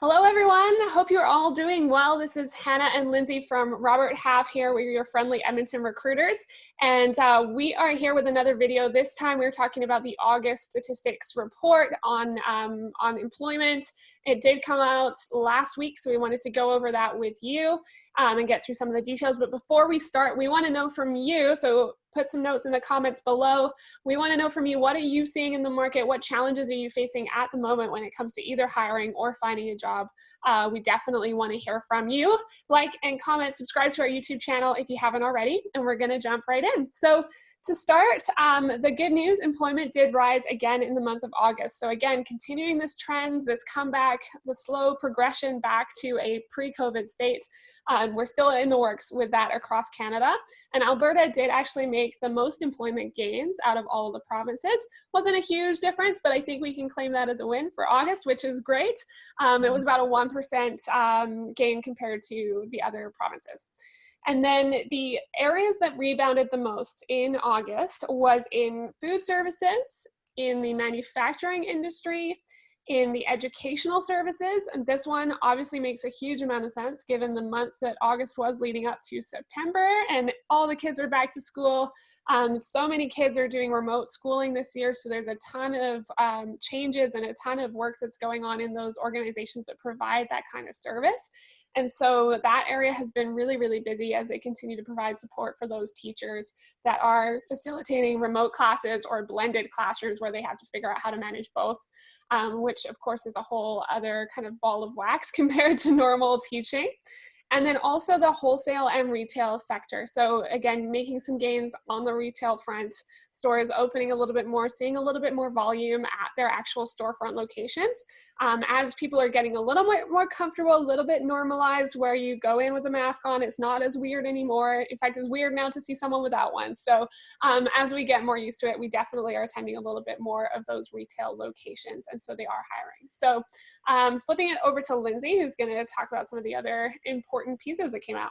Hello, everyone. Hope you're all doing well. This is Hannah and Lindsay from Robert Half here. We're your friendly Edmonton recruiters. And we are here with another video. This time we're talking about the August statistics report on employment. It did come out last week, so we wanted to go over that with you and get through some of the details. But before we start, we want to know from you, so put some notes in the comments below. We want to know from you, what are you seeing in the market? What challenges are you facing at the moment when it comes to either hiring or finding a job? We definitely want to hear from you. Like and comment, subscribe to our YouTube channel if you haven't already, and we're going to jump right in. So to start, the good news, employment did rise again in the month of August. So again, continuing this trend, this comeback, the slow progression back to a pre-COVID state. We're still in the works with that across Canada. And Alberta did actually make the most employment gains out of all of the provinces. Wasn't a huge difference, but I think we can claim that as a win for August, which is great. It was about a 1% gain compared to the other provinces. And then the areas that rebounded the most in August was in food services, in the manufacturing industry, in the educational services. And this one obviously makes a huge amount of sense given the month that August was leading up to September and all the kids are back to school. So many kids are doing remote schooling this year. So there's a ton of changes and a ton of work that's going on in those organizations that provide that kind of service. And so that area has been really, really busy as they continue to provide support for those teachers that are facilitating remote classes or blended classrooms where they have to figure out how to manage both, which of course is a whole other kind of ball of wax compared to normal teaching. And then also the wholesale and retail sector. So again, making some gains on the retail front, stores opening a little bit more, seeing a little bit more volume at their actual storefront locations. As people are getting a little bit more comfortable, a little bit normalized, where you go in with a mask on, it's not as weird anymore. In fact, it's weird now to see someone without one. So as we get more used to it, we definitely are attending a little bit more of those retail locations. And so they are hiring. So flipping it over to Lindsay, who's going to talk about some of the other important pieces that came out.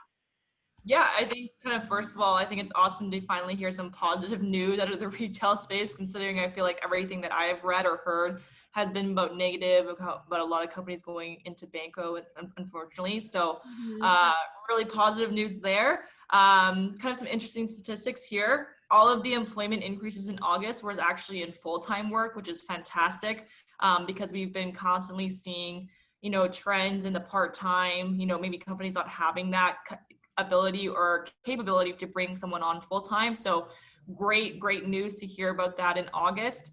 Yeah, I think kind of first of all, I think it's awesome to finally hear some positive news out of the retail space, considering I feel like everything that I've read or heard has been about negative, about a lot of companies going into banco, unfortunately. So really positive news there. Kind of some interesting statistics here. All of the employment increases in August was actually in full-time work, which is fantastic because we've been constantly seeing trends in the part-time, maybe companies not having that ability or capability to bring someone on full-time. So great news to hear about that in August.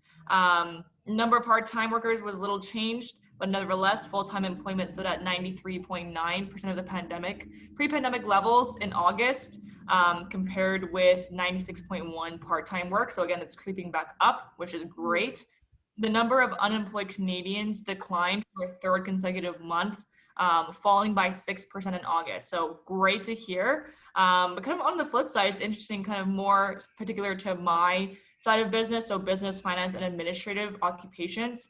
Number of part-time workers was little changed, but nevertheless, full-time employment stood at 93.9% of the pre-pandemic levels in August, compared with 96.1 part-time work. So again, it's creeping back up, which is great. The number of unemployed Canadians declined for a third consecutive month, falling by 6% in August. So great to hear. But kind of on the flip side, it's interesting, kind of more particular to my side of business, so business, finance, and administrative occupations.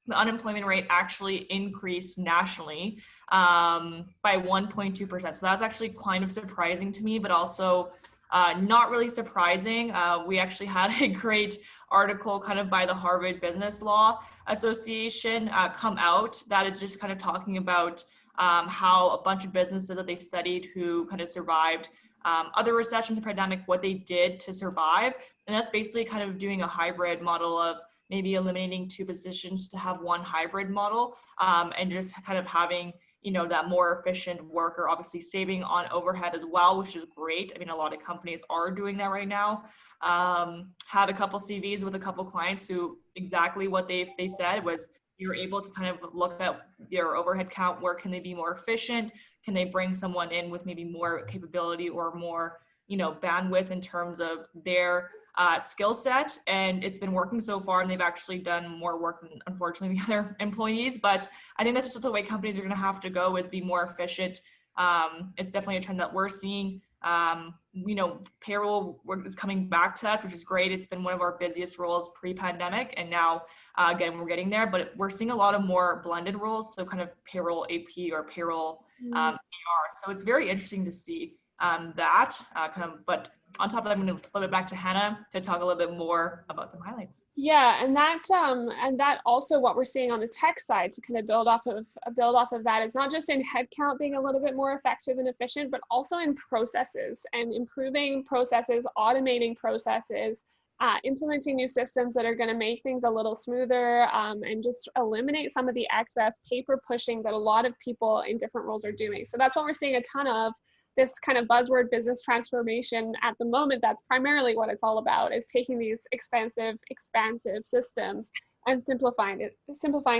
The unemployment rate actually increased nationally by 1.2%. So that's actually kind of surprising to me, but also not really surprising. We actually had a great article kind of by the Harvard Business Law Association come out that is just kind of talking about how a bunch of businesses that they studied who kind of survived other recessions and pandemic, what they did to survive. And that's basically kind of doing a hybrid model of maybe eliminating two positions to have one hybrid model, and just kind of having that more efficient work, or obviously saving on overhead as well, which is great. I mean, a lot of companies are doing that right now. Had a couple CVs with a couple clients who exactly what they said was, you're able to kind of look at your overhead count, where can they be more efficient? Can they bring someone in with maybe more capability or more, bandwidth in terms of their skill set? And it's been working so far, and they've actually done more work than, unfortunately, the other employees. But I think that's just the way companies are going to have to go, is be more efficient. It's definitely a trend that we're seeing. Payroll work is coming back to us, which is great. It's been one of our busiest roles pre-pandemic, and now again, we're getting there, but we're seeing a lot of more blended roles. So kind of payroll AP or payroll AR. So it's very interesting to see. But on top of that, I'm going to flip it back to Hannah to talk a little bit more about some highlights. Yeah, and that also what we're seeing on the tech side to kind of build off of that is not just in headcount being a little bit more effective and efficient, but also in processes and improving processes, automating processes, implementing new systems that are going to make things a little smoother, and just eliminate some of the excess paper pushing that a lot of people in different roles are doing. So that's what we're seeing a ton of, this kind of buzzword business transformation at the moment. That's primarily what it's all about, is taking these expensive, expansive systems and simplifying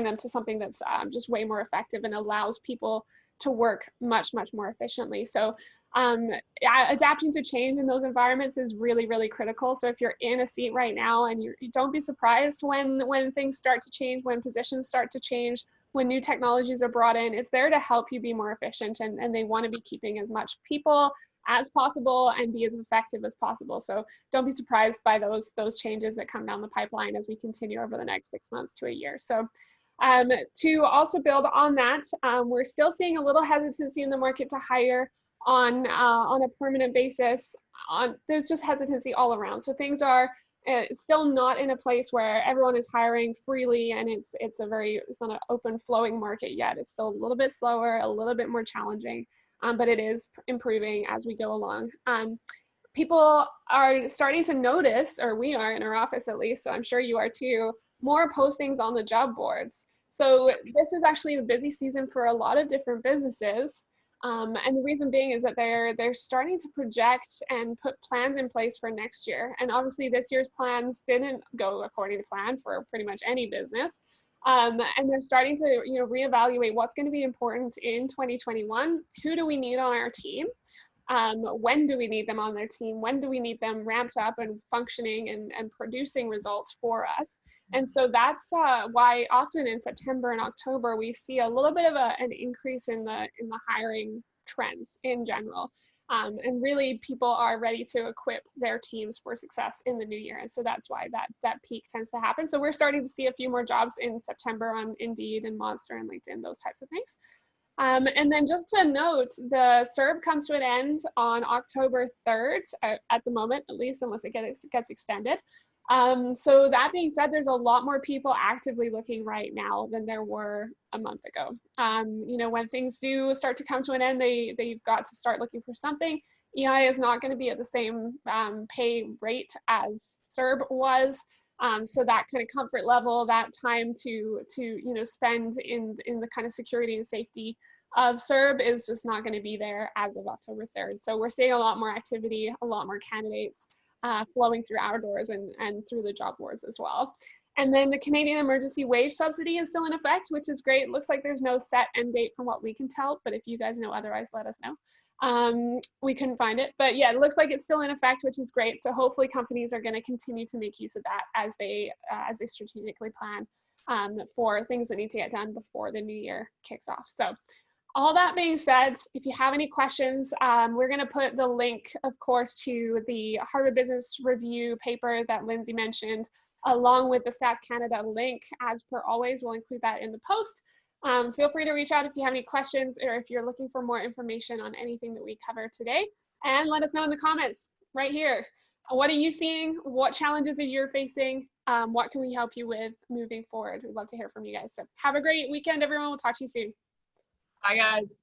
them to something that's just way more effective and allows people to work much, much more efficiently. So adapting to change in those environments is really, really critical. So if you're in a seat right now, and you don't be surprised when things start to change, when positions start to change, when new technologies are brought in. It's there to help you be more efficient, and they want to be keeping as much people as possible and be as effective as possible. So don't be surprised by those changes that come down the pipeline as we continue over the next 6 months to a year. So to also build on that, we're still seeing a little hesitancy in the market to hire on a permanent basis. There's just hesitancy all around. So things are still not in a place where everyone is hiring freely, and it's not an open flowing market yet. It's still a little bit slower, a little bit more challenging, but it is improving as we go along. People are starting to notice, or we are in our office at least, so I'm sure you are too, more postings on the job boards. So this is actually a busy season for a lot of different businesses. And the reason being is that they're starting to project and put plans in place for next year. And obviously this year's plans didn't go according to plan for pretty much any business. And they're starting to reevaluate what's going to be important in 2021. Who do we need on our team? When do we need them on their team? When do we need them ramped up and functioning and producing results for us? And so that's why often in September and October, we see a little bit of an increase in the hiring trends in general. And really people are ready to equip their teams for success in the new year. And so that's why that peak tends to happen. So we're starting to see a few more jobs in September on Indeed and Monster and LinkedIn, those types of things. And then just to note, the CERB comes to an end on October 3rd, at the moment, at least, unless it gets extended. So that being said, there's a lot more people actively looking right now than there were a month ago. When things do start to come to an end, they've got to start looking for something. EI is not going to be at the same pay rate as CERB was. So that kind of comfort level, that time to spend in the kind of security and safety of CERB is just not going to be there as of October 3rd. So we're seeing a lot more activity, a lot more candidates flowing through our doors and through the job boards as well. And then the Canadian Emergency Wage Subsidy is still in effect, which is great. It looks like there's no set end date from what we can tell, but if you guys know otherwise, let us know. We couldn't find it, but yeah, it looks like it's still in effect, which is great. So hopefully companies are going to continue to make use of that as they strategically plan for things that need to get done before the new year kicks off. So all that being said, if you have any questions, we're going to put the link, of course, to the Harvard Business Review paper that Lindsay mentioned, along with the Stats Canada link. As per always, we'll include that in the post. Feel free to reach out if you have any questions, or if you're looking for more information on anything that we cover today, and let us know in the comments right here. What are you seeing? What challenges are you facing? What can we help you with moving forward? We'd love to hear from you guys. So have a great weekend, everyone. We'll talk to you soon. Bye, guys.